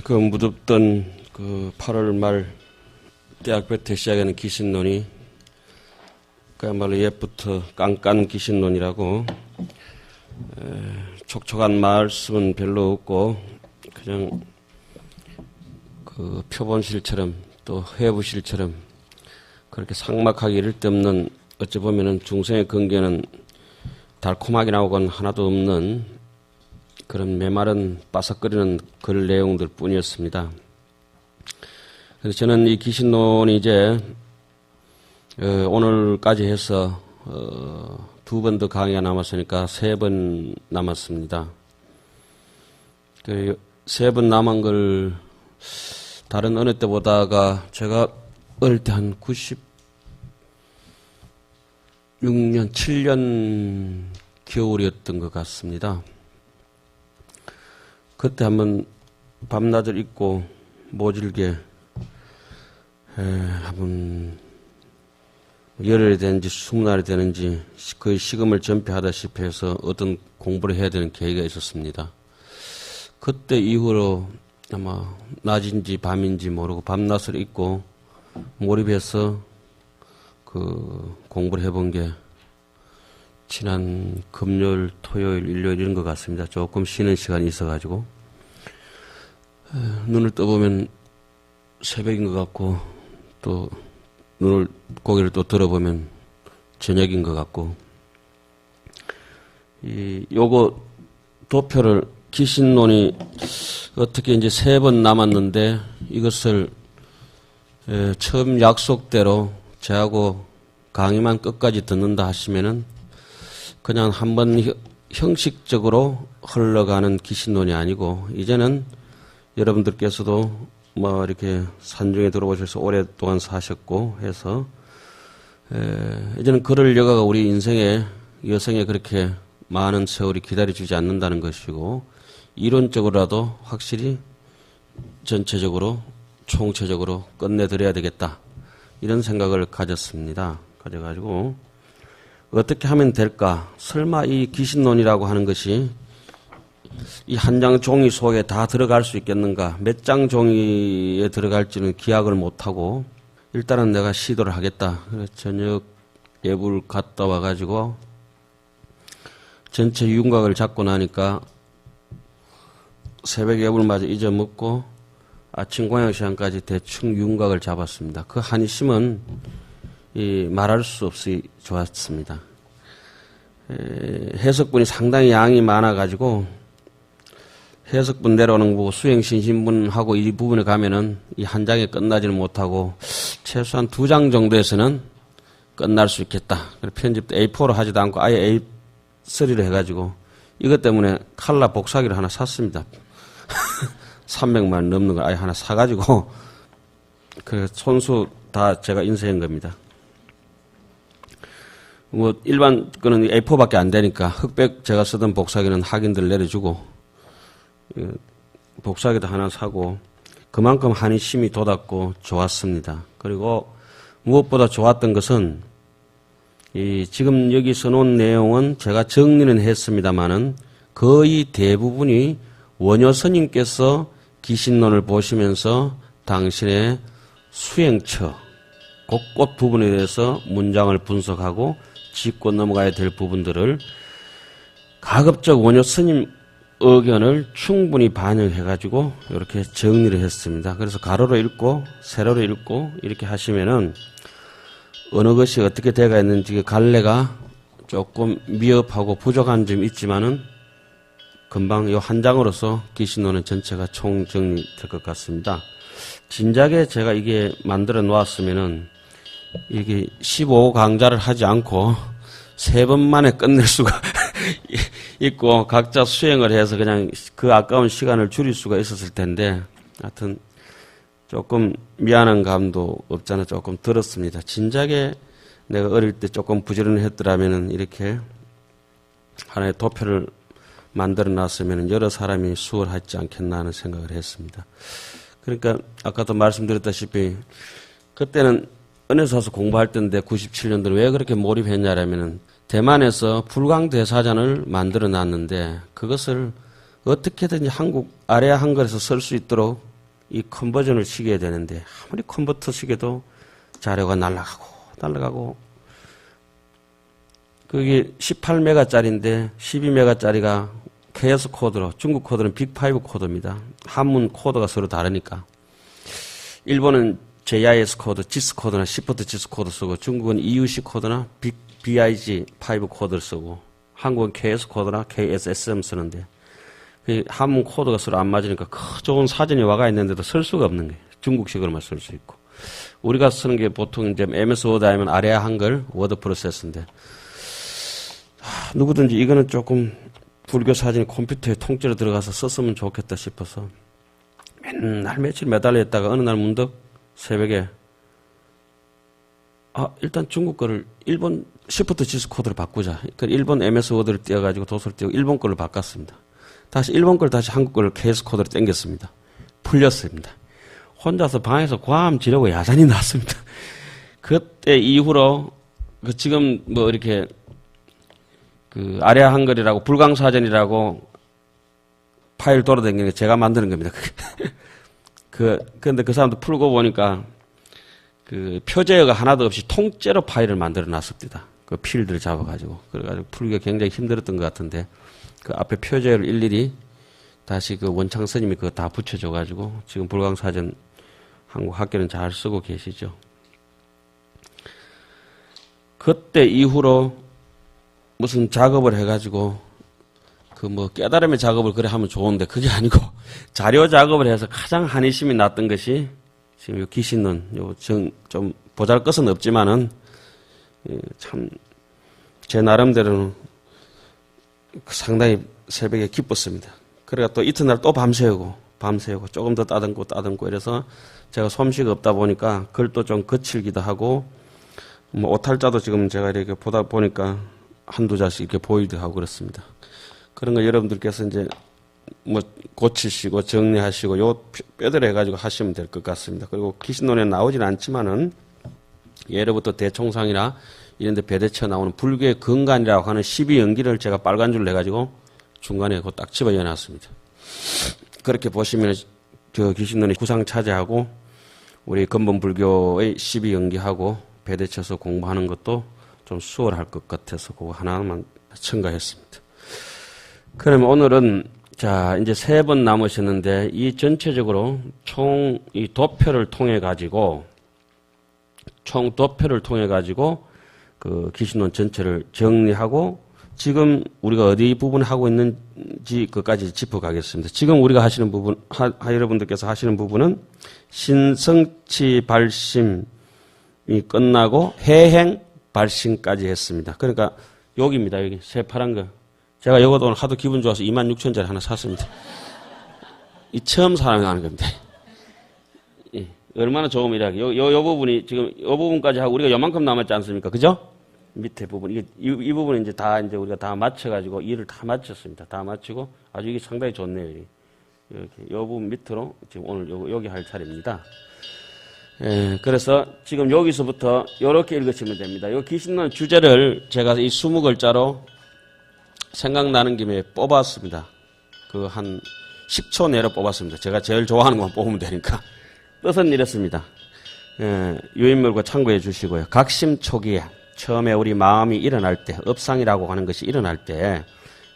그 무덥던 그 8월 말 대학볕에 시작하는 기신론이 그야말로 옛부터 깐깐 기신론이라고 촉촉한 말씀은 별로 없고 그냥 그 표본실처럼 또 회부실처럼 그렇게 삭막하게 이를 데 없는 어찌 보면은 중생의 근계는 달콤하게 나오건 하나도 없는 그런 메마른 바삭거리는 글 내용들 뿐이었습니다. 그래서 저는 이 기신론이 이제 오늘까지 해서 2번 더 강의가 남았으니까 3번 남았습니다. 그 3번 남은 걸 다른 어느 때보다가 제가 어릴 때 한 96년, 7년 겨울이었던 것 같습니다. 그때 한번 밤낮을 잊고 모질게 한번 열흘이 되는지 20날이 되는지 거의 식음을 전폐하다시피 해서 어떤 공부를 해야 되는 계기가 있었습니다. 그때 이후로 아마 낮인지 밤인지 모르고 밤낮을 잊고 몰입해서 그 공부를 해본 게 지난 금요일, 토요일, 일요일 이런 것 같습니다. 조금 쉬는 시간이 있어가지고 눈을 떠보면 새벽인 것 같고 또 고개를 또 들어보면 저녁인 것 같고 요거 도표를 기신론이 어떻게 이제 3번 남았는데 이것을 처음 약속대로 저하고 강의만 끝까지 듣는다 하시면은 그냥 한번 형식적으로 흘러가는 기신론이 아니고 이제는 여러분들께서도 뭐 이렇게 산중에 들어오셔서 오랫동안 사셨고 해서 이제는 그럴 여가가 우리 인생에 여생에 그렇게 많은 세월이 기다려주지 않는다는 것이고 이론적으로라도 확실히 전체적으로 총체적으로 끝내드려야 되겠다 이런 생각을 가졌습니다. 가져가지고 어떻게 하면 될까? 설마 이 기신론이라고 하는 것이 이 한 장 종이 속에 다 들어갈 수 있겠는가? 몇 장 종이에 들어갈지는 기약을 못하고 일단은 내가 시도를 하겠다. 그래서 저녁 예불 갔다 와가지고 전체 윤곽을 잡고 나니까 새벽 예불마저 잊어먹고 아침 공양 시간까지 대충 윤곽을 잡았습니다. 그 한심은 말할 수 없이 좋았습니다. 해석분이 상당히 양이 많아가지고 해석분 내려오는 거 보고 수행신신분하고 이 부분에 가면은 이 한 장에 끝나지는 못하고 최소한 2장 정도에서는 끝날 수 있겠다. 편집도 A4로 하지도 않고 아예 A3로 해가지고 이것 때문에 칼라 복사기를 하나 샀습니다. 300만 넘는 걸 아예 하나 사가지고 그 손수 다 제가 인쇄한 겁니다. 뭐 일반 거는 A4밖에 안 되니까 흑백 제가 쓰던 복사기는 학인들 내려주고 복사기도 하나 사고 그만큼 한심이 돋았고 좋았습니다. 그리고 무엇보다 좋았던 것은 지금 여기 써놓은 내용은 제가 정리는 했습니다마는 거의 대부분이 원효 스님께서 기신론을 보시면서 당신의 수행처 곳곳 부분에 대해서 문장을 분석하고 짚고 넘어가야 될 부분들을 가급적 원효 스님 의견을 충분히 반영해가지고 이렇게 정리를 했습니다. 그래서 가로로 읽고 세로로 읽고 이렇게 하시면은 어느 것이 어떻게 돼가 있는지 갈래가 조금 미흡하고 부족한 점이 있지만은 금방 이 한 장으로서 기신론은 전체가 총정리될 것 같습니다. 진작에 제가 이게 만들어 놓았으면은 이게 15강좌를 하지 않고 3번 만에 끝낼 수가 있고 각자 수행을 해서 그냥 그 아까운 시간을 줄일 수가 있었을 텐데 하여튼 조금 미안한 감도 없잖아 조금 들었습니다. 진작에 내가 어릴 때 조금 부지런했더라면 이렇게 하나의 도표를 만들어 놨으면 여러 사람이 수월하지 않겠나 하는 생각을 했습니다. 그러니까 아까도 말씀드렸다시피 그때는 은혜서 와서 공부할 때인데 97년도에 왜 그렇게 몰입했냐라면은 대만에서 불광대사전을 만들어 놨는데 그것을 어떻게든지 한국 아래아 한글에서 쓸 수 있도록 이 컨버전을 시켜야 되는데 아무리 컨버터 시켜도 자료가 날아가고 그게 18메가짜리인데 12메가짜리가 KS 코드로 중국 코드는 빅5 코드입니다. 한문 코드가 서로 다르니까 일본은 JIS 코드, GIS 코드나 시프트 GIS 코드 쓰고 중국은 EUC 코드나 BIG5 코드를 쓰고 한국은 KS 코드나 KSSM 쓰는데 그 한문 코드가 서로 안 맞으니까 그 좋은 사전이 와가 있는데도 쓸 수가 없는 거예요. 중국식으로만 쓸 수 있고 우리가 쓰는 게 보통 이제 MS 워드 아니면 아래아 한글 워드 프로세스인데 누구든지 이거는 조금 불교 사진이 컴퓨터에 통째로 들어가서 썼으면 좋겠다 싶어서 맨날 며칠 매달려 있다가 어느 날 문득 새벽에 일단 중국 거를 일본 시프트 지스 코드로 바꾸자. 그러니까 일본 MS 워드를 띄워가지고 도서를 띄우고 일본 걸로 바꿨습니다. 다시 일본 걸 다시 한국 걸로 KS 코드로 땡겼습니다. 풀렸습니다. 혼자서 방에서 과음 지르고 야단이 났습니다. 그때 이후로 지금 뭐 이렇게 그 아래아 한글이라고 불광사전이라고 파일 돌아다니는 게 제가 만드는 겁니다. 근데 그 사람도 풀고 보니까 그 표제어가 하나도 없이 통째로 파일을 만들어 놨습니다. 그 필드를 잡아가지고. 그래가지고 풀기가 굉장히 힘들었던 것 같은데 그 앞에 표제어를 일일이 다시 그 원창 스님이 그거 다 붙여줘가지고 지금 불광사전 한국 학교는 잘 쓰고 계시죠. 그때 이후로 무슨 작업을 해가지고 그 뭐 깨달음의 작업을 그래 하면 좋은데 그게 아니고 자료 작업을 해서 가장 한의심이 났던 것이 지금 요 기신론 좀 보잘것은 없지만은 참 제 나름대로는 상당히 새벽에 기뻤습니다. 그래가 또 이튿날 또 밤새우고 조금 더 따듬고 이래서 제가 솜씨가 없다 보니까 글도 좀 거칠기도 하고 뭐 오탈자도 지금 제가 이렇게 보다 보니까 한두 자씩 이렇게 보이기도 하고 그렇습니다. 그런 거 여러분들께서 이제 뭐 고치시고 정리하시고 요 뼈대로 해가지고 하시면 될 것 같습니다. 그리고 기신론에 나오진 않지만은 예로부터 대총상이나 이런 데 배대쳐 나오는 불교의 근간이라고 하는 12연기를 제가 빨간 줄로 해가지고 중간에 그거 딱 집어 넣어놨습니다. 그렇게 보시면 저 기신론의 구상 차지하고 우리 근본 불교의 12연기하고 배대쳐서 공부하는 것도 좀 수월할 것 같아서 그거 하나만 첨가했습니다. 그러면 오늘은 자 이제 3번 남으셨는데 이 전체적으로 총 이 도표를 통해 가지고 그 기신론 전체를 정리하고 지금 우리가 어디 부분 하고 있는지 그까지 짚어가겠습니다. 지금 우리가 하시는 부분 여러분들께서 하시는 부분은 신성치 발심이 끝나고 해행 발심까지 했습니다. 그러니까 여기입니다. 여기 새파란 거. 제가 이것도 오늘 하도 기분 좋아서 26,000원짜리 하나 샀습니다. 이 처음 사랑하는 겁니다. 예, 얼마나 좋으면 이렇게. 요 부분이 지금 요 부분까지 하고 우리가 요만큼 남았지 않습니까? 그죠? 밑에 부분. 이 부분은 이제 우리가 다 맞춰가지고 일을 다 마쳤습니다. 다 마치고 아주 이게 상당히 좋네요. 이렇게. 요 부분 밑으로 지금 오늘 여기 할 차례입니다. 예, 그래서 지금 여기서부터 요렇게 읽으시면 됩니다. 요 기신론 주제를 제가 이 20글자로 생각나는 김에 뽑았습니다. 그 한 10초 내로 뽑았습니다. 제가 제일 좋아하는 것만 뽑으면 되니까. 뜻은 이렇습니다. 유인물과 참고해 주시고요. 각심 초기에 처음에 우리 마음이 일어날 때, 업상이라고 하는 것이 일어날 때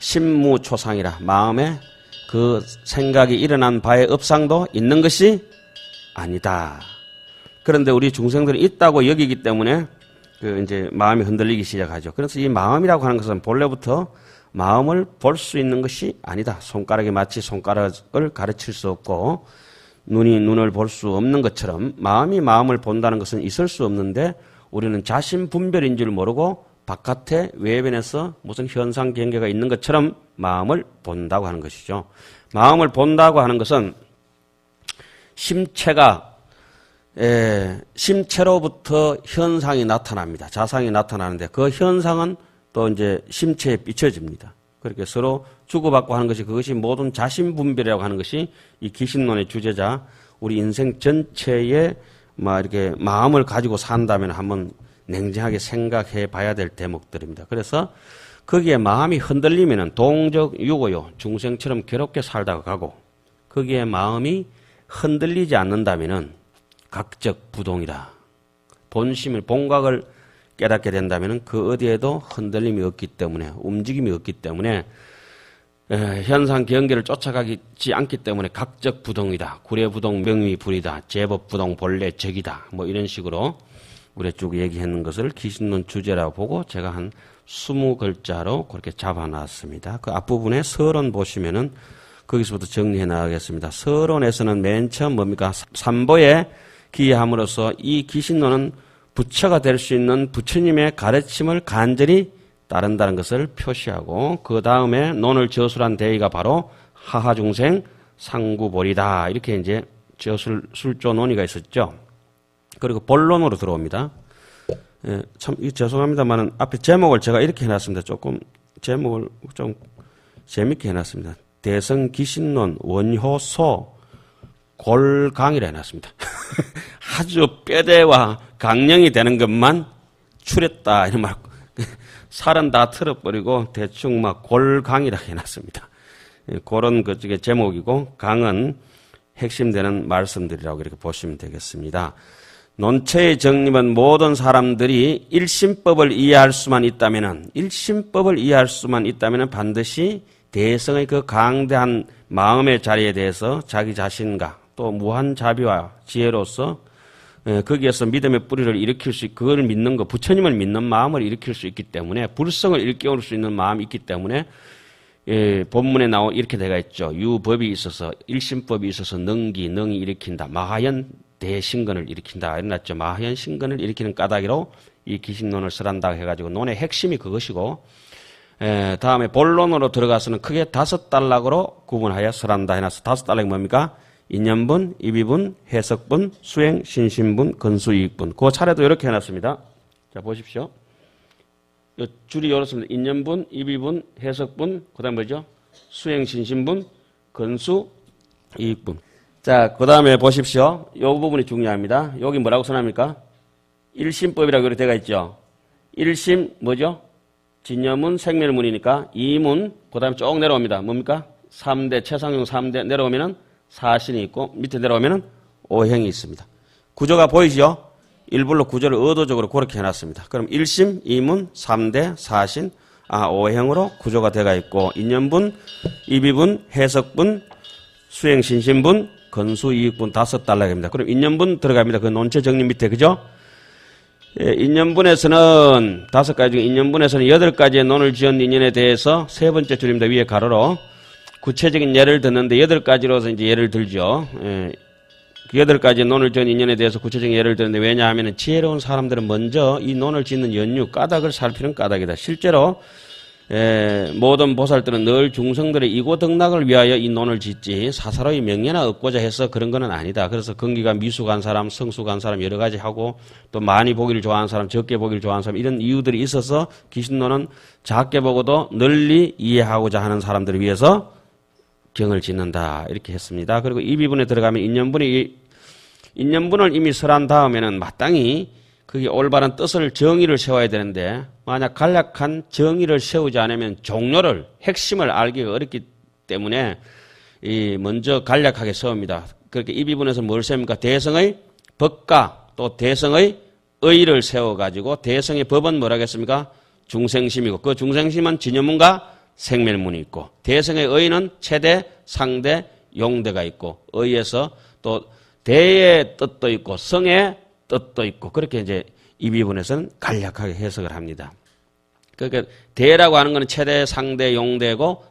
심무초상이라 마음에 그 생각이 일어난 바의 업상도 있는 것이 아니다. 그런데 우리 중생들은 있다고 여기기 때문에 이제 마음이 흔들리기 시작하죠. 그래서 이 마음이라고 하는 것은 본래부터 마음을 볼 수 있는 것이 아니다. 손가락이 마치 손가락을 가르칠 수 없고 눈이 눈을 볼 수 없는 것처럼 마음이 마음을 본다는 것은 있을 수 없는데 우리는 자신 분별인 줄 모르고 바깥에 외변에서 무슨 현상 경계가 있는 것처럼 마음을 본다고 하는 것이죠. 마음을 본다고 하는 것은 심체로부터 현상이 나타납니다. 자상이 나타나는데 그 현상은 또 이제 심체에 비춰집니다. 그렇게 서로 주고받고 하는 것이 그것이 모든 자신분별이라고 하는 것이 이 기신론의 주제자 우리 인생 전체에 막 이렇게 마음을 가지고 산다면 한번 냉정하게 생각해 봐야 될 대목들입니다. 그래서 거기에 마음이 흔들리면은 동적 유고요 중생처럼 괴롭게 살다가 가고 거기에 마음이 흔들리지 않는다면은 각적 부동이다. 본심을 본각을 깨닫게 된다면은 그 어디에도 흔들림이 없기 때문에 움직임이 없기 때문에 현상 경계를 쫓아가지 않기 때문에 각적 부동이다. 구례부동 명미불이다. 제법부동 본래 적이다. 뭐 이런 식으로 우리 쭉 얘기하는 것을 기신론 주제라고 보고 제가 한 20글자로 그렇게 잡아놨습니다. 그 앞부분에 서론 보시면은 거기서부터 정리해 나가겠습니다. 서론에서는 맨 처음 뭡니까? 삼보에 기함으로써 이 기신론은 부처가 될 수 있는 부처님의 가르침을 간절히 따른다는 것을 표시하고 그 다음에 논을 저술한 대의가 바로 하하중생 상구보리다. 이렇게 이제 술조 논의가 있었죠. 그리고 본론으로 들어옵니다. 참 죄송합니다만은 앞에 제목을 제가 이렇게 해놨습니다. 조금 제목을 좀 재밌게 해놨습니다. 대성기신론 원효소 골강이라 해놨습니다. 아주 뼈대와 강령이 되는 것만 추렸다 이런 말. 살은 다 틀어버리고 대충 막 골강이라 해놨습니다. 그런 그 제목이고 강은 핵심되는 말씀들이라고 이렇게 보시면 되겠습니다. 논체의 정립은 모든 사람들이 일심법을 이해할 수만 있다면은 반드시 대성의 그 강대한 마음의 자리에 대해서 자기 자신과 또 무한 자비와 지혜로서 거기에서 믿음의 뿌리를 일으킬 수, 그걸 믿는 거, 부처님을 믿는 마음을 일으킬 수 있기 때문에, 불성을 일깨울 수 있는 마음이 있기 때문에, 본문에 이렇게 되어 있죠. 유법이 있어서, 일심법이 있어서 능이 일으킨다. 마하연 대신근을 일으킨다. 이랬죠. 마하연 신근을 일으키는 까닭으로 이 기신론을 설한다고 해가지고, 논의 핵심이 그것이고, 다음에 본론으로 들어가서는 크게 5단락으로 구분하여 설한다 해놨어. 5단락이 뭡니까? 인연분, 입이분, 해석분, 수행, 신신분, 건수이익분. 그 차례도 이렇게 해놨습니다. 자, 보십시오. 줄이 이렇습니다. 인연분, 입이분, 해석분, 그 다음 뭐죠? 수행, 신신분, 건수이익분. 자, 그 다음에 보십시오. 이 부분이 중요합니다. 여기 뭐라고 써납니까? 일심법이라고 이렇게 되어 있죠. 일심, 뭐죠? 진여문, 생멸문이니까 이문, 그 다음에 쭉 내려옵니다. 뭡니까? 3대, 최상용 3대 내려오면은 사신이 있고 밑에 내려오면은 오행이 있습니다. 구조가 보이죠? 일불로 구조를 의도적으로 그렇게 해놨습니다. 그럼 1심, 2문, 3대, 사신, 오행으로 구조가 되어 있고 인연분, 입이분, 해석분, 수행신신분, 건수이익분 5단락입니다. 그럼 인연분 들어갑니다. 그 논체 정리 밑에 그죠? 인연분에서는 5가지 중에 인연분에서는 8가지의 논을 지은 인연에 대해서 세 번째 줄입니다. 위에 가로로 구체적인 예를 듣는데 8가지로서 이제 예를 들죠. 그 8가지 논을 지은 인연에 대해서 구체적인 예를 드는데 왜냐하면 지혜로운 사람들은 먼저 이 논을 짓는 연유, 까닭을 살피는 까닭이다. 실제로 모든 보살들은 늘 중생들의 이고덕락을 위하여 이 논을 짓지 사사로이 명예나 얻고자 해서 그런 건 아니다. 그래서 건기가 미숙한 사람, 성숙한 사람 여러 가지 하고 또 많이 보기를 좋아하는 사람, 적게 보기를 좋아하는 사람 이런 이유들이 있어서 기신론은 작게 보고도 널리 이해하고자 하는 사람들을 위해서 경을 짓는다 이렇게 했습니다. 그리고 이 부분에 들어가면 인연분을 이미 설한 다음에는 마땅히 그게 올바른 뜻을 정의를 세워야 되는데 만약 간략한 정의를 세우지 않으면 종료를 핵심을 알기가 어렵기 때문에 먼저 간략하게 세웁니다. 그렇게 이 부분에서 뭘 세웁니까? 대성의 법과 또 대성의 의를 세워가지고 대성의 법은 뭐라겠습니까? 중생심이고 그 중생심은 진여문과 생멸문이 있고 대성의 의는 체대, 상대, 용대가 있고 의에서 또 대의 뜻도 있고 성의 뜻도 있고 그렇게 이제 이 부분에서는 간략하게 해석을 합니다. 그러니까 대라고 하는 것은 체대, 상대, 용대고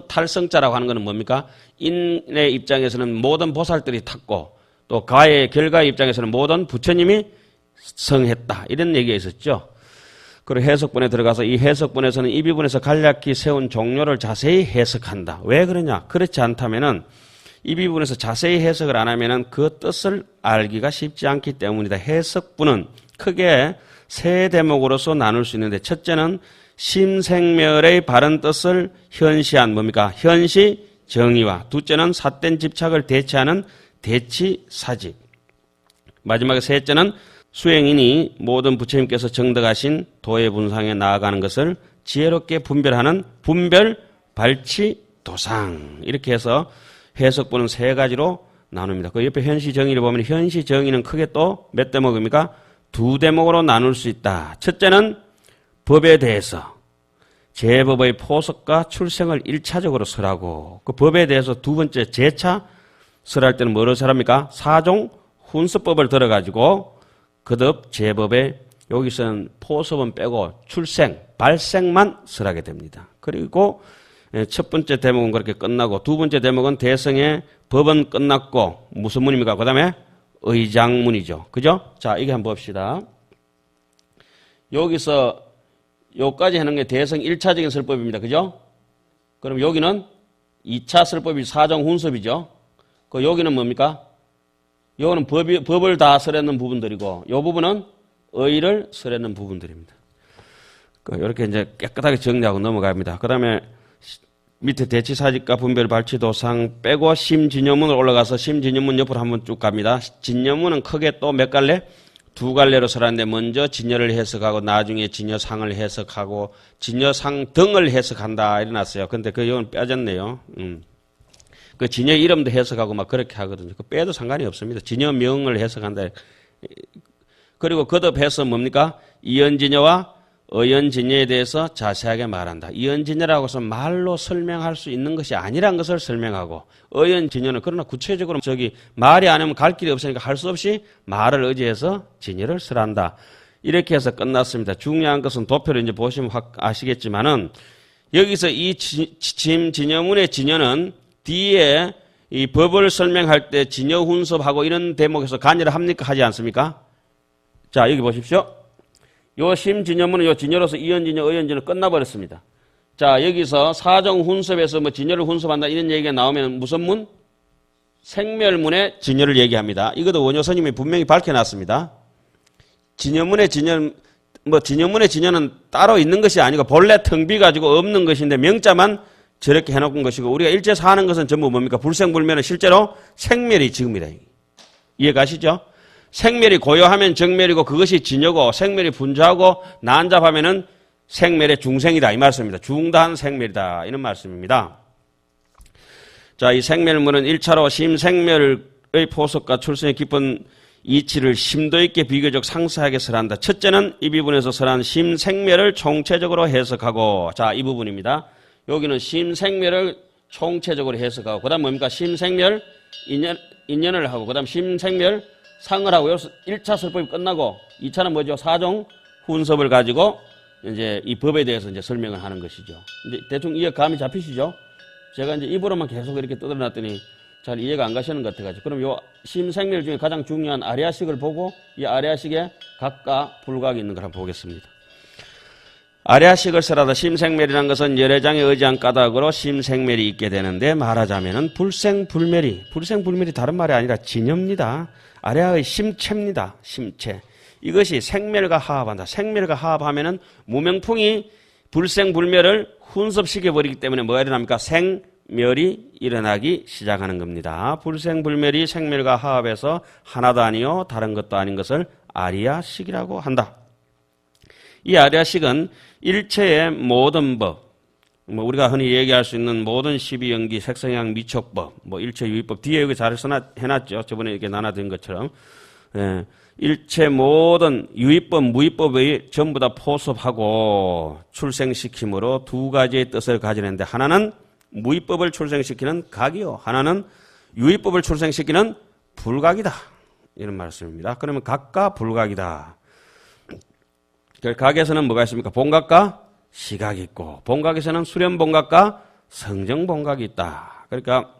탈성자라고 하는 것은 뭡니까? 인의 입장에서는 모든 보살들이 탔고 또 가의 결과의 입장에서는 모든 부처님이 성했다. 이런 얘기가 있었죠. 그리고 해석본에 들어가서 이 해석본에서는 이 부분에서 간략히 세운 종료를 자세히 해석한다. 왜 그러냐? 그렇지 않다면은 이 부분에서 자세히 해석을 안 하면은 그 뜻을 알기가 쉽지 않기 때문이다. 해석본은 크게 세 대목으로서 나눌 수 있는데 첫째는 심생멸의 바른 뜻을 현시한 뭡니까? 현시 정의와 둘째는 삿된 집착을 대체하는 대치사직. 마지막에 셋째는 수행인이 모든 부처님께서 정덕하신 도의 분상에 나아가는 것을 지혜롭게 분별하는 분별 발치 도상. 이렇게 해서 해석본은 세 가지로 나눕니다. 그 옆에 현시 정의를 보면 현시 정의는 크게 또 몇 대목입니까? 두 대목으로 나눌 수 있다. 첫째는 법에 대해서 제법의 포석과 출생을 1차적으로 설하고 그 법에 대해서 두 번째 재차 설할 때는 뭐를 설합니까? 사종 훈서법을 들어가지고 거듭 제법에 여기서는 포섭은 빼고 출생, 발생만 설하게 됩니다. 그리고 첫 번째 대목은 그렇게 끝나고 두 번째 대목은 대성의 법은 끝났고 무슨 문입니까? 그 다음에 의장문이죠. 그죠? 자, 이게 한번 봅시다. 여기서 요까지 하는 게 대성 1차적인 설법입니다. 그죠? 그럼 여기는 2차 설법이 사정 훈섭이죠. 그 여기는 뭡니까? 요거는 법을 다 설했는 부분들이고 요 부분은 의를 설했는 부분들입니다. 이렇게 이제 깨끗하게 정리하고 넘어갑니다. 그 다음에 밑에 대치사직과 분별 발치도상 빼고 심진여문을 올라가서 심진여문 옆으로 한번 쭉 갑니다. 진여문은 크게 또 몇 갈래? 두 갈래로 설하는데 먼저 진여를 해석하고 나중에 진여상을 해석하고 진여상 등을 해석한다 이래놨어요. 근데 그 이건 빼졌네요. 그 진여 이름도 해석하고 막 그렇게 하거든요. 그 빼도 상관이 없습니다. 진여명을 해석한다. 그리고 거듭해서 뭡니까? 이연진여와 의연진여에 대해서 자세하게 말한다. 이연진여라고 해서 말로 설명할 수 있는 것이 아니란 것을 설명하고 의연진여는 그러나 구체적으로 말이 안 하면 갈 길이 없으니까 할 수 없이 말을 의지해서 진여를 설한다. 이렇게 해서 끝났습니다. 중요한 것은 도표를 이제 보시면 확 아시겠지만은 여기서 이 진여문의 진여는 뒤에 이 법을 설명할 때 진여훈섭하고 이런 대목에서 관여를 합니까? 하지 않습니까? 자, 여기 보십시오. 요 심진여문은 요 진여로서 이연진여, 의연진여 끝나버렸습니다. 자, 여기서 사정훈섭에서 뭐 진여를 훈섭한다 이런 얘기가 나오면 무슨 문? 생멸문의 진여를 얘기합니다. 이것도 원효 스님이 분명히 밝혀놨습니다. 진여문의 진여는 따로 있는 것이 아니고 본래 텅 비가지고 없는 것인데 명자만 저렇게 해놓은 것이고 우리가 일제 사는 것은 전부 뭡니까? 불생불멸은 실제로 생멸이 지금이다. 이해가시죠? 생멸이 고요하면 정멸이고 그것이 진여고 생멸이 분자하고 난잡하면은 생멸의 중생이다 이 말씀입니다. 중다한 생멸이다 이런 말씀입니다. 자, 이 생멸문은 1차로 심생멸의 포석과 출생의 깊은 이치를 심도 있게 비교적 상세하게 설한다. 첫째는 이 부분에서 설한 심생멸을 총체적으로 해석하고 자, 이 부분입니다. 여기는 심생멸을 총체적으로 해석하고 그 다음 뭡니까? 심생멸 인연을 하고 그 다음 심생멸 상을 하고 여기서 1차 설법이 끝나고 2차는 뭐죠? 사종 훈섭을 가지고 이제 이 법에 대해서 이제 설명을 하는 것이죠. 이제 대충 이해 감이 잡히시죠? 제가 이제 입으로만 계속 이렇게 떠들어놨더니 잘 이해가 안 가시는 것 같아가지고 그럼 요 심생멸 중에 가장 중요한 아리아식을 보고 이 아리아식에 각각 불각이 있는 걸 한번 보겠습니다. 아리아식을 설하다 심생멸이라는 것은 열애장에 의지한 까닭으로 심생멸이 있게 되는데 말하자면은 불생불멸이 다른 말이 아니라 진여입니다. 아리아의 심체입니다. 심체. 이것이 생멸과 하합한다. 생멸과 하합하면은 무명풍이 불생불멸을 훈섭시켜버리기 때문에 뭐가 일어납니까? 생멸이 일어나기 시작하는 겁니다. 불생불멸이 생멸과 하합해서 하나도 아니요 다른 것도 아닌 것을 아리아식이라고 한다. 이 아리아식은 일체의 모든 법, 우리가 흔히 얘기할 수 있는 모든 12연기, 색성향, 미촉법, 일체 유의법, 뒤에 여기 잘 해놨죠. 저번에 이렇게 나눠드린 것처럼. 예, 일체 모든 유의법, 무의법의 전부 다 포섭하고 출생시킴으로 두 가지의 뜻을 가지는데 하나는 무의법을 출생시키는 각이요. 하나는 유의법을 출생시키는 불각이다. 이런 말씀입니다. 그러면 각과 불각이다. 각에서는 뭐가 있습니까? 본각과 시각이 있고 본각에서는 수렴본각과 성정본각이 있다. 그러니까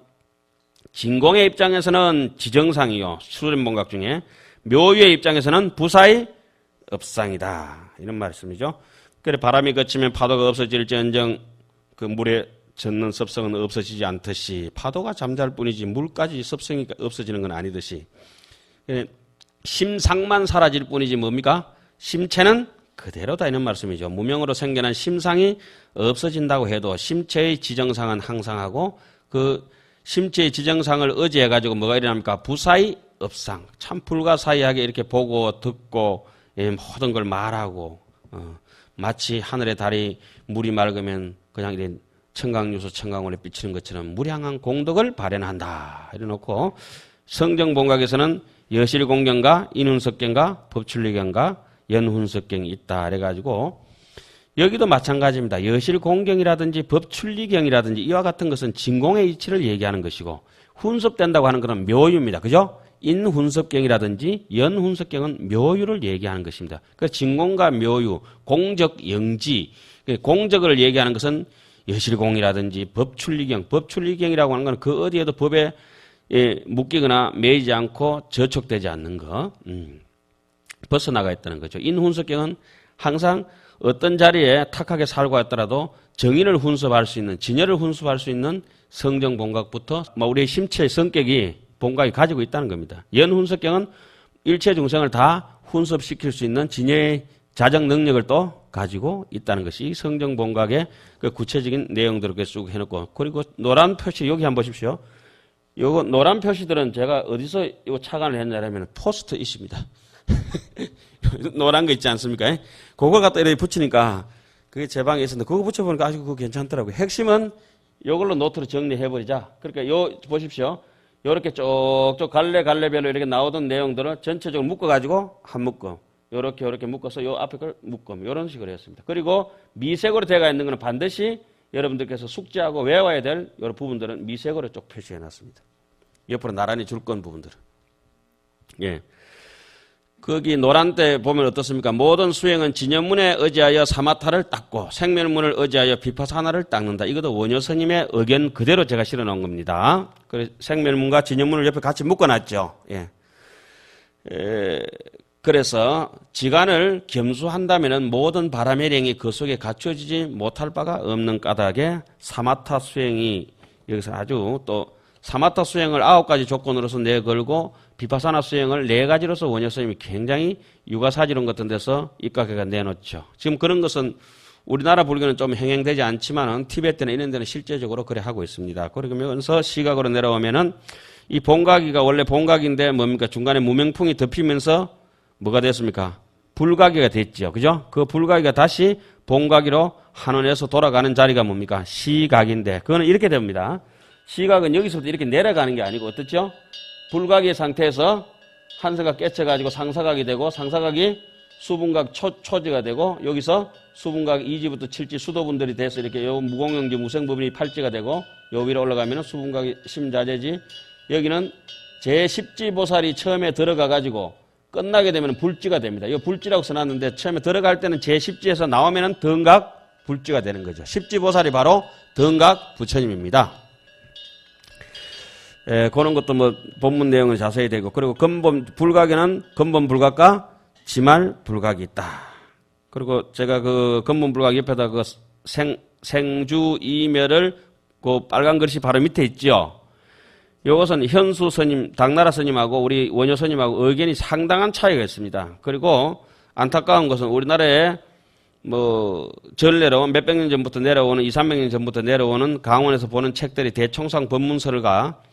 진공의 입장에서는 지정상이요. 수렴본각 중에 묘유의 입장에서는 부사의 업상이다. 이런 말씀이죠. 그래 바람이 그치면 파도가 없어질지언정 그 물에 젖는 습성은 없어지지 않듯이 파도가 잠잘 뿐이지 물까지 습성이 없어지는 건 아니듯이 심상만 사라질 뿐이지 뭡니까? 심체는 그대로다 이런 말씀이죠. 무명으로 생겨난 심상이 없어진다고 해도 심체의 지정상은 항상 하고 그 심체의 지정상을 의지해가지고 뭐가 일어납니까? 부사의 업상. 참 불가사의하게 이렇게 보고 듣고 모든 걸 말하고 마치 하늘의 달이 물이 맑으면 그냥 이런 청강유수 청강원에 비치는 것처럼 무량한 공덕을 발현한다. 이래놓고 성정본각에서는 여실공경과 인훈석경과 법출리경과 연훈석경이 있다. 그래가지고 여기도 마찬가지입니다. 여실공경이라든지 법출리경이라든지 이와 같은 것은 진공의 이치를 얘기하는 것이고 훈섭된다고 하는 것은 묘유입니다. 그죠? 인훈섭경이라든지 연훈섭경은 묘유를 얘기하는 것입니다. 그 진공과 묘유, 공적, 영지, 공적을 얘기하는 것은 여실공이라든지 법출리경, 법출리경이라고 하는 것은 그 어디에도 법에 묶이거나 매이지 않고 저촉되지 않는 거, 벗어나가 있다는 거죠. 인훈섭경은 항상 어떤 자리에 탁하게 살고 있더라도 정인을 훈습할 수 있는, 진열을 훈습할 수 있는 성정본각부터 우리의 심체의 성격이 본각이 가지고 있다는 겁니다. 연훈섭경은 일체 중생을 다 훈습시킬 수 있는 진여의 자정 능력을 또 가지고 있다는 것이 성정본각의 그 구체적인 내용들을 쭉 해놓고, 그리고 노란 표시 여기 한번 보십시오. 요거 노란 표시들은 제가 어디서 이거 착안을 했냐면 포스트잇입니다. 노란 거 있지 않습니까? 그걸 갖다 이렇게 붙이니까 그게 제 방에 있었는데 그거 붙여보니까 아주 그거 괜찮더라고요. 핵심은 이걸로 노트로 정리해버리자. 그러니까 요 보십시오. 요렇게 쪽쪽 갈래별로 이렇게 나오던 내용들을 전체적으로 묶어가지고 한 묶음. 요렇게 묶어서 요 앞에 걸 묶음. 요런 식으로 했습니다. 그리고 미색으로 되어 있는 거는 반드시 여러분들께서 숙지하고 외워야 될 이런 부분들은 미색으로 쭉 표시해 놨습니다. 옆으로 나란히 줄 건 부분들은. 예. 거기 노란 때 보면 어떻습니까? 모든 수행은 진연문에 의지하여 사마타를 닦고 생멸문을 의지하여 비파사나를 닦는다. 이것도 원효스님의 의견 그대로 제가 실어 놓은 겁니다. 그래서 생멸문과 진연문을 옆에 같이 묶어놨죠. 예. 그래서 지간을 겸수한다면은 모든 바람의 령이 그 속에 갖춰지지 못할 바가 없는 까닭에 사마타 수행이 여기서 아주 또 사마타 수행을 9가지 조건으로서 내걸고 비파사나 수행을 4가지로서 원효스님이 굉장히 유가사지론 같은 데서 입각해가 내놓죠. 지금 그런 것은 우리나라 불교는 좀 행행되지 않지만은 티베트나 이런 데는 실제적으로 그래 하고 있습니다. 그러면서 시각으로 내려오면은 이 본각이가 원래 본각인데 뭡니까? 중간에 무명풍이 덮이면서 뭐가 됐습니까? 불각이가 됐죠. 그죠? 그 불각이가 다시 본각이로 한원에서 돌아가는 자리가 뭡니까? 시각인데 그거는 이렇게 됩니다. 시각은 여기서부터 이렇게 내려가는 게 아니고 어떻죠? 불각의 상태에서 한서가 깨쳐가지고 상사각이 되고 상사각이 수분각 초지가 되고 여기서 수분각 2지부터 7지 수도분들이 돼서 이렇게 요 무공영지 무생부분이 8지가 되고 요 위로 올라가면 수분각이 심자재지 여기는 제10지 보살이 처음에 들어가가지고 끝나게 되면 불지가 됩니다. 이 불지라고 써놨는데 처음에 들어갈 때는 제10지에서 나오면 덩각 불지가 되는 거죠. 10지 보살이 바로 덩각 부처님입니다. 그런 것도 뭐 본문 내용은 자세히 되고 그리고 근본 불각에는 근본 불각과 지말 불각이 있다. 그리고 제가 그 근본 불각 옆에다 그 생주 이멸을 그 빨간 글씨 바로 밑에 있죠. 이것은 현수 스님, 당나라 스님하고 우리 원효 스님하고 의견이 상당한 차이가 있습니다. 그리고 안타까운 것은 우리나라에 뭐 전례로 몇백 년 전부터 내려오는 200~300년 전부터 내려오는 강원에서 보는 책들이 대총상 법문서가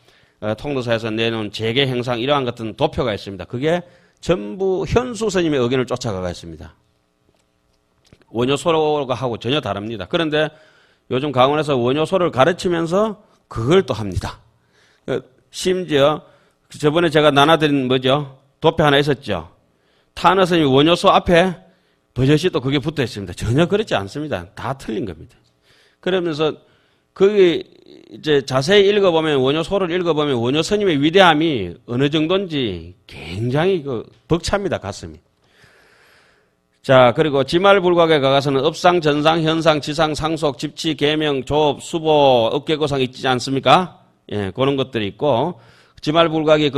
통도사에서 내놓은 재계 행상 이러한 같은 도표가 있습니다. 그게 전부 현수 스님의 의견을 쫓아가가 있습니다. 원효소가 하고 전혀 다릅니다. 그런데 요즘 강원에서 원효소를 가르치면서 그걸 또 합니다. 심지어 저번에 제가 나눠드린 뭐죠? 도표 하나 있었죠. 타너 스님이 원효소 앞에 버젓이 또 그게 붙어 있습니다. 전혀 그렇지 않습니다. 다 틀린 겁니다. 그러면서 그게 이제 자세히 읽어보면 원효소를 읽어보면 원효 스님의 위대함이 어느 정도인지 굉장히 벅찹니다. 가슴이. 자, 그리고 지말불각에 가서는 업상, 전상, 현상, 지상, 상속, 집치, 계명, 조업, 수보, 업계고상 있지 않습니까? 예, 그런 것들이 있고, 지말불각이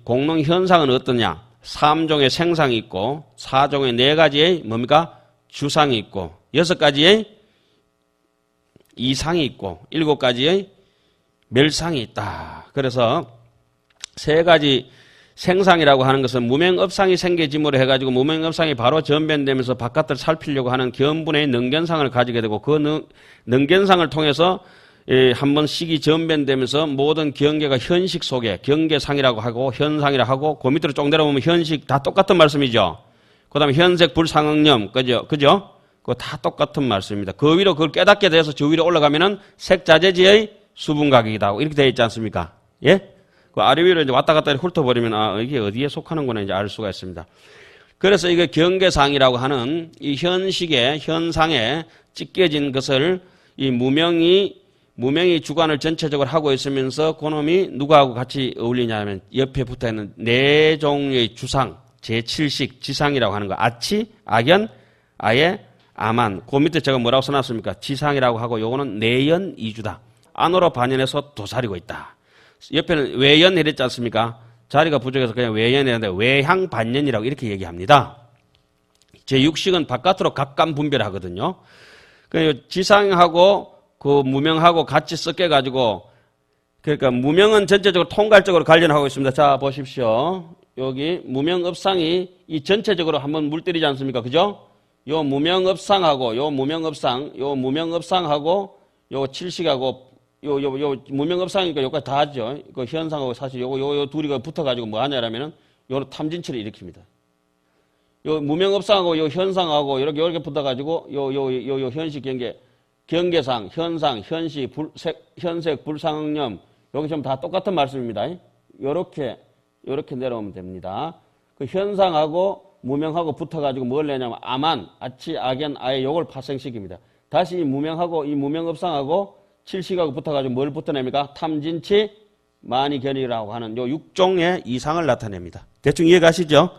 공능 현상은 어떠냐? 3종의 생상이 있고, 4종의 4가지의 뭡니까? 주상이 있고 6가지의 이상이 있고 7가지의 멸상이 있다. 그래서 3가지 생상이라고 하는 것은 무명업상이 생겨짐으로 해가지고 무명업상이 바로 전변되면서 바깥을 살피려고 하는 견분의 능견상을 가지게 되고 그 능견상을 통해서 한번 식이 전변되면서 모든 경계가 현식 속에 경계상이라고 하고 현상이라고 하고 그 밑으로 쭉 내려오면 현식 다 똑같은 말씀이죠. 그 다음에 현색 불상응념 그죠? 그거 다 똑같은 말씀입니다. 그 위로 그걸 깨닫게 돼서 저 위로 올라가면은 색자재지의 수분가격이다. 이렇게 되어 있지 않습니까? 예? 그 아래 위로 이제 왔다 갔다 훑어버리면 이게 어디에 속하는구나 이제 알 수가 있습니다. 그래서 이게 경계상이라고 하는 이 현식의 현상에 찢겨진 것을 이 무명이 주관을 전체적으로 하고 있으면서 그놈이 누구하고 같이 어울리냐면 옆에 붙어 있는 4종류의 주상, 제7식 지상이라고 하는 거. 아치, 악연, 아예, 아만. 그 밑에 제가 뭐라고 써놨습니까? 지상이라고 하고 요거는 내연 이주다. 안으로 반연해서 도사리고 있다. 옆에는 외연 이랬지 않습니까? 자리가 부족해서 그냥 외연이라는데 외향 반연이라고 이렇게 얘기합니다. 제6식은 바깥으로 각감 분별하거든요. 그 지상하고 그 무명하고 같이 섞여가지고 그러니까 무명은 전체적으로 통괄적으로 관련하고 있습니다. 자 보십시오. 여기 무명업상이 이 전체적으로 한번 물때리지 않습니까? 그죠? 요 무명업상하고 요 무명업상하고 요 칠식하고 요 무명업상이니까 요까지 다 하죠. 그 현상하고 사실 요 둘이 붙어가지고 뭐 하냐라면은 요 탐진치를 일으킵니다. 요 무명업상하고 요 현상하고 요렇게 붙어가지고 요 현식 경계상, 현상, 현식, 현색, 불상응념 여기 지금 다 똑같은 말씀입니다. 요렇게 내려오면 됩니다. 그 현상하고 무명하고 붙어가지고 뭘 내냐면 아만, 아치, 악연, 아예 요걸 파생시킵니다. 다시 이 무명하고 이 무명업상하고 칠식하고 붙어가지고 뭘 붙어냅니까? 탐진치, 만이견이라고 하는 요 6종의 이상을 나타냅니다. 대충 이해가시죠?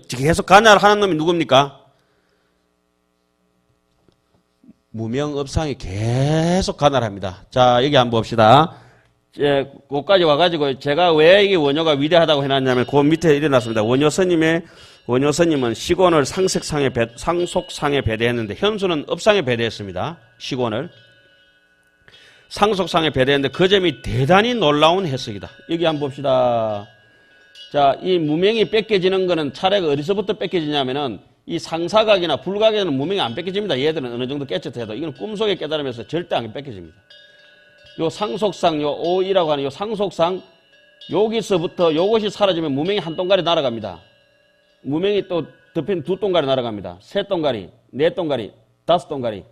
계속 간야를 하는 놈이 누굽니까? 무명업상이 계속 간화합니다. 자, 여기 한번 봅시다. 거기까지 와가지고 제가 왜 이게 원효가 위대하다고 해놨냐면 그 밑에 일어났습니다. 원효스님은 시곤을 상속상에 배대했는데 현수는 업상에 배대했습니다. 시곤을. 상속상에 배대했는데 그 점이 대단히 놀라운 해석이다. 여기 한번 봅시다. 자, 이 무명이 뺏겨지는 거는 차례가 어디서부터 뺏겨지냐면은 이 상사각이나 불각에는 무명이 안 뺏겨집니다. 얘들은 어느 정도 깨끗해도 이건 꿈속에 깨달으면서 절대 안 뺏겨집니다. 요 상속상, 요 오이라고 하는 요 상속상 여기서부터 요것이 사라지면 무명이 한 동가리 날아갑니다. 무명이 또 덮인 2동가리 날아갑니다. 3동가리, 4동가리, 5동가리.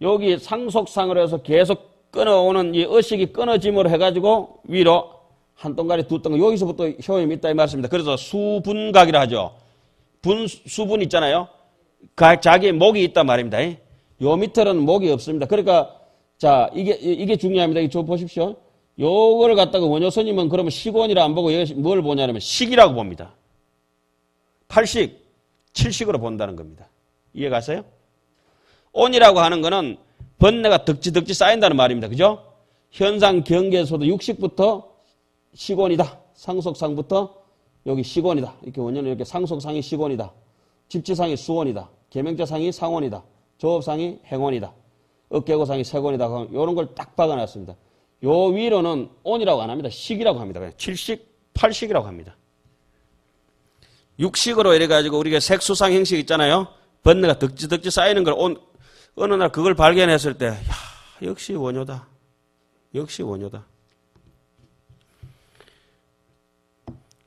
여기 상속상으로 해서 계속 끊어오는 이 의식이 끊어짐으로 해가지고 위로 한 동가리, 2동가리 여기서부터 효임이 있다 이 말씀입니다. 그래서 수분각이라 하죠. 수분 있잖아요. 자기의 목이 있단 말입니다. 요 밑에는 목이 없습니다. 그러니까 자 이게 중요합니다. 이거 보십시오. 요걸 갖다가 원효스님은 그러면 시곤이라 안 보고 뭘 보냐면 식이라고 봅니다. 8식, 7식으로 본다는 겁니다. 이해가세요? 온이라고 하는 거는 번뇌가 덕지 쌓인다는 말입니다. 그죠? 현상 경계에서도 6식부터 시곤이다. 상속상부터 여기 시곤이다. 이렇게 원효는 이렇게 상속상이 시곤이다. 집지상이 수원이다. 계명자상이 상원이다. 조업상이 행원이다. 업계고상이 세곤이다. 이런 걸 딱 박아놨습니다. 요 위로는 온이라고 안 합니다. 식이라고 합니다. 그냥 7식, 8식이라고 합니다. 6식으로 이래가지고 우리가 색수상 행식 있잖아요. 번뇌가 덕지 쌓이는 걸 어느 날 그걸 발견했을 때, 역시 원효다. 역시 원효다.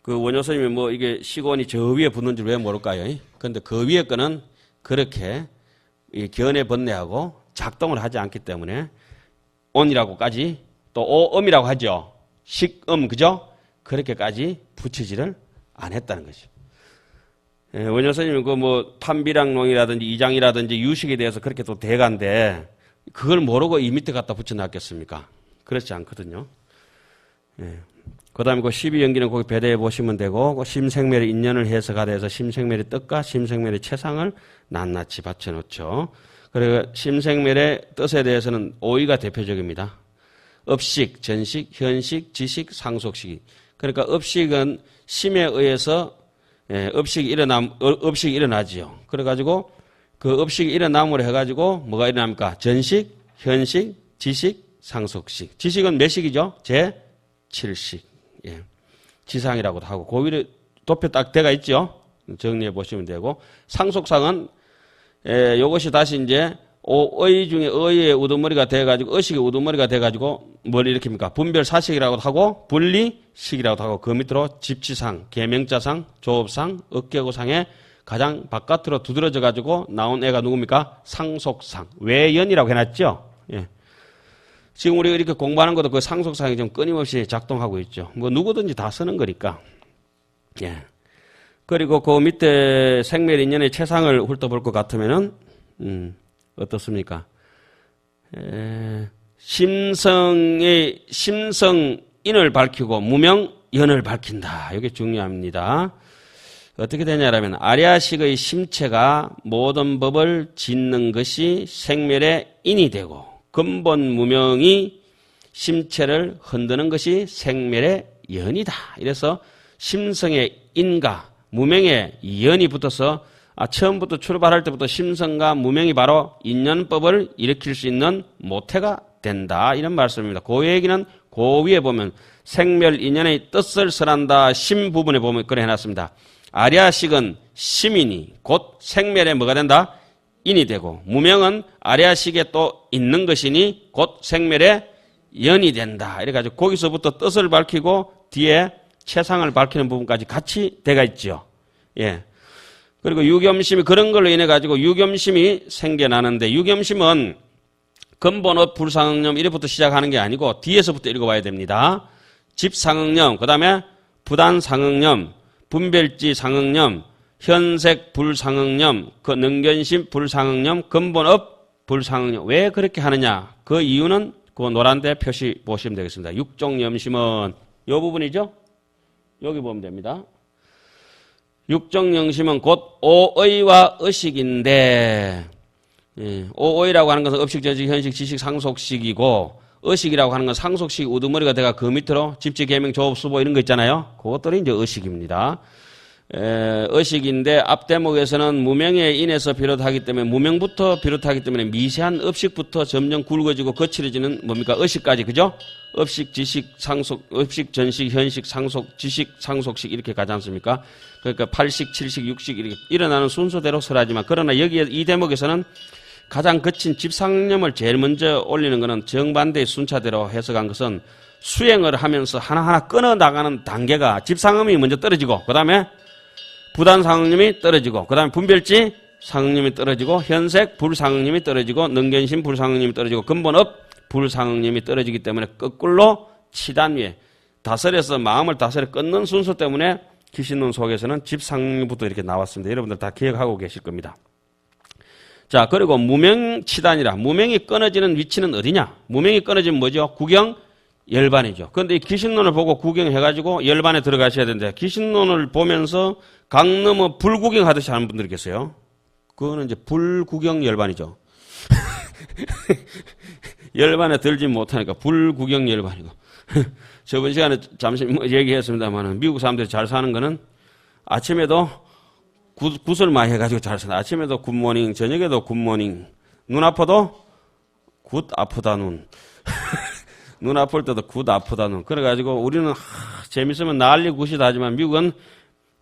그 원효스님이 뭐 이게 시곤이 저 위에 붙는 줄 왜 모를까요? 근데 그 위에 거는 그렇게 이 견해 번뇌하고 작동을 하지 않기 때문에 온이라고까지 또 오음이라고 하죠. 식음, 그죠? 그렇게까지 붙이지를 안 했다는 거죠. 원효스님은 그 뭐 판비랑롱이라든지 이장이라든지 유식에 대해서 그렇게 또 대가인데 그걸 모르고 이 밑에 갖다 붙여놨겠습니까? 그렇지 않거든요. 그 다음에 그 12연기는 거기 배대해 보시면 되고, 그 심생멸의 인연을 해석하되 해서 심생멸의 뜻과 심생멸의 체상을 낱낱이 받쳐놓죠. 그리고 심생멸의 뜻에 대해서는 오이가 대표적입니다. 업식, 전식, 현식, 지식, 상속식. 그러니까 업식은 심에 의해서 업식이 일어나지요. 그래가지고 그 업식이 일어남으로 해가지고 뭐가 일어납니까? 전식, 현식, 지식, 상속식. 지식은 몇 식이죠? 제7식. 예. 지상이라고도 하고, 그 위에 도표 딱 대가 있죠? 정리해 보시면 되고, 상속상은, 요것이 다시 이제, 의 중에 의의 우두머리가 돼가지고, 의식의 우두머리가 돼가지고, 뭘 일으킵니까? 분별사식이라고도 하고, 분리식이라고도 하고, 그 밑으로 집치상, 계명자상, 조업상, 업계고상에 가장 바깥으로 두드러져가지고 나온 애가 누굽니까? 상속상. 외연이라고 해놨죠? 예. 지금 우리가 이렇게 공부하는 것도 그 상속상이 좀 끊임없이 작동하고 있죠. 뭐 누구든지 다 쓰는 거니까. 예. 그리고 그 밑에 생멸인연의 최상을 훑어볼 것 같으면은, 어떻습니까? 심성인을 밝히고 무명연을 밝힌다. 이게 중요합니다. 어떻게 되냐면 아리아식의 심체가 모든 법을 짓는 것이 생멸의 인이 되고 근본 무명이 심체를 흔드는 것이 생멸의 연이다. 이래서 심성의 인과 무명의 연이 붙어서 처음부터 출발할 때부터 심성과 무명이 바로 인연법을 일으킬 수 있는 모태가 된다. 이런 말씀입니다. 그 얘기는 그 위에 보면 생멸인연의 뜻을 설한다. 심 부분에 보면 그래 해놨습니다. 아리아식은 심이니 곧 생멸에 뭐가 된다? 인이 되고 무명은 아리아식에 또 있는 것이니 곧 생멸의 연이 된다. 이래가지고 거기서부터 뜻을 밝히고 뒤에 최상을 밝히는 부분까지 같이 돼가 있죠. 예. 그리고 유겸심이 그런 걸로 인해 가지고 유겸심이 생겨나는데 유겸심은 근본업 불상응념 이래부터 시작하는 게 아니고 뒤에서부터 읽어봐야 됩니다. 집상응념, 그 다음에 부단상응념, 분별지 상응념, 현색 불상응념, 그 능견심 불상응념, 근본업 불상응념. 왜 그렇게 하느냐? 그 이유는 그 노란데 표시 보시면 되겠습니다. 육종염심은 이 부분이죠? 여기 보면 됩니다. 육종영심은 곧 오의와 의식인데, 오의라고 하는 것은 업식, 전식, 현식, 지식, 상속식이고, 의식이라고 하는 건 상속식 우두머리가 돼가 그 밑으로 집지, 계명, 조업, 수보 이런 거 있잖아요. 그것들이 이제 의식입니다. 의식인데 앞 대목에서는 무명에 인해서 비롯하기 때문에 무명부터 비롯하기 때문에 미세한 업식부터 점점 굵어지고 거칠어지는 뭡니까? 의식까지, 그죠? 업식, 지식, 상속, 업식, 전식, 현식, 상속, 지식, 상속식 이렇게 가지 않습니까? 그러니까 8식, 7식, 6식 이렇게 일어나는 순서대로 설하지만 그러나 여기에 이 대목에서는 가장 거친 집상념을 제일 먼저 올리는 것은 정반대의 순차대로 해석한 것은 수행을 하면서 하나하나 끊어나가는 단계가 집상음이 먼저 떨어지고 그 다음에 부단상응념이 떨어지고 그 다음에 분별지 상응념이 떨어지고 현색 불상응념이 떨어지고 능견심 불상응념이 떨어지고 근본업 불상응념이 떨어지기 때문에 거꾸로 치단 위에 다스려서 마음을 다스려 끊는 순서 때문에 기신론 속에서는 집상응념부터 이렇게 나왔습니다. 여러분들 다 기억하고 계실 겁니다. 자, 그리고 무명치단이라 무명이 끊어지는 위치는 어디냐? 무명이 끊어지면 뭐죠? 구경 열반이죠. 그런데 이 기신론을 보고 구경해가지고 열반에 들어가셔야 되는데 기신론을 보면서 강 넘어 불구경 하듯이 하는 분들이 계세요. 그거는 이제 불구경 열반이죠. 열반에 들지 못하니까 불구경 열반이고. 저번 시간에 잠시 얘기했습니다만 미국 사람들이 잘 사는 거는 아침에도 굿을 많이 해가지고 잘 사는 아침에도 굿모닝, 저녁에도 굿모닝, 눈 아파도 굿 아프다 눈. 눈 아플 때도 굿 아프다 눈. 그래가지고 우리는 재밌으면 난리 굿이다 하지만 미국은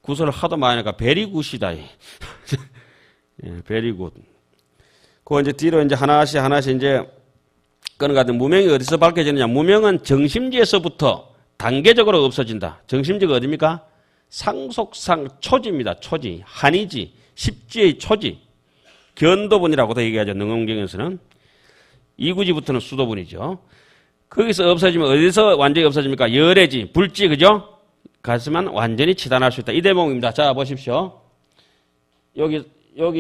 굿을 하도 많이 하니까 베리 굿이다. 예, 베리 굿. 그거 이제 뒤로 이제 하나씩 이제 끊어가든 무명이 어디서 밝혀지느냐. 무명은 정심지에서부터 단계적으로 없어진다. 정심지가 어디입니까? 상속상 초지입니다. 초지. 한이지. 십지의 초지. 견도분이라고도 얘기하죠. 능엄경에서는. 이구지부터는 수도분이죠. 거기서 없어지면 어디서 완전히 없어집니까? 열애지, 불지, 그죠? 가서만 완전히 치단할 수 있다. 이 대목입니다. 자, 보십시오. 여기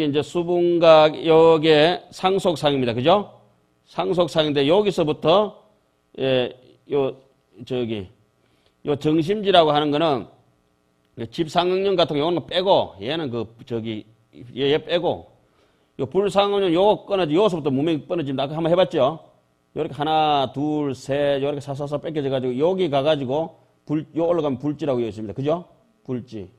이제 수분각, 여기에 상속상입니다. 그죠? 상속상인데 여기서부터, 요 정심지라고 하는 거는 집상응념 같은 경우는 빼고, 얘는 얘 빼고, 요 불상응념 요거 끊어지, 요거서부터 무명이 끊어집니다. 아까 한번 해봤죠? 요렇게 하나, 둘, 셋, 요렇게 사사사 뺏겨져가지고, 여기 가가지고, 요 올라가면 불지라고 되어 있습니다. 그죠? 불지.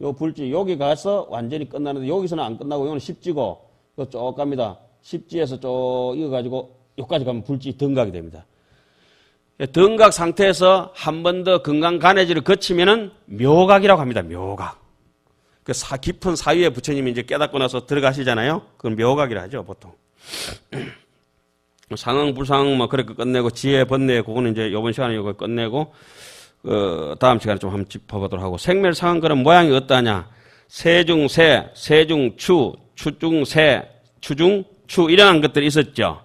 요 불지. 여기 가서 완전히 끝나는데, 여기서는 안 끝나고, 요거는 십지고, 또 쭉 갑니다. 십지에서 쭉 이어가지고 여기까지 가면 불지 등각이 됩니다. 등각 상태에서 한 번 더 금강간해지를 거치면은 묘각이라고 합니다. 묘각. 그 깊은 사유에 부처님이 이제 깨닫고 나서 들어가시잖아요. 그건 묘각이라 하죠, 보통. 상응, 불상응, 뭐, 그렇게 끝내고, 지혜, 번뇌, 그거는 이제 요번 시간에 이거 끝내고, 다음 시간에 좀 한번 짚어보도록 하고, 생멸상응 그런 모양이 어떠냐? 세중세, 세중추, 추중세, 추중추, 이런 것들이 있었죠.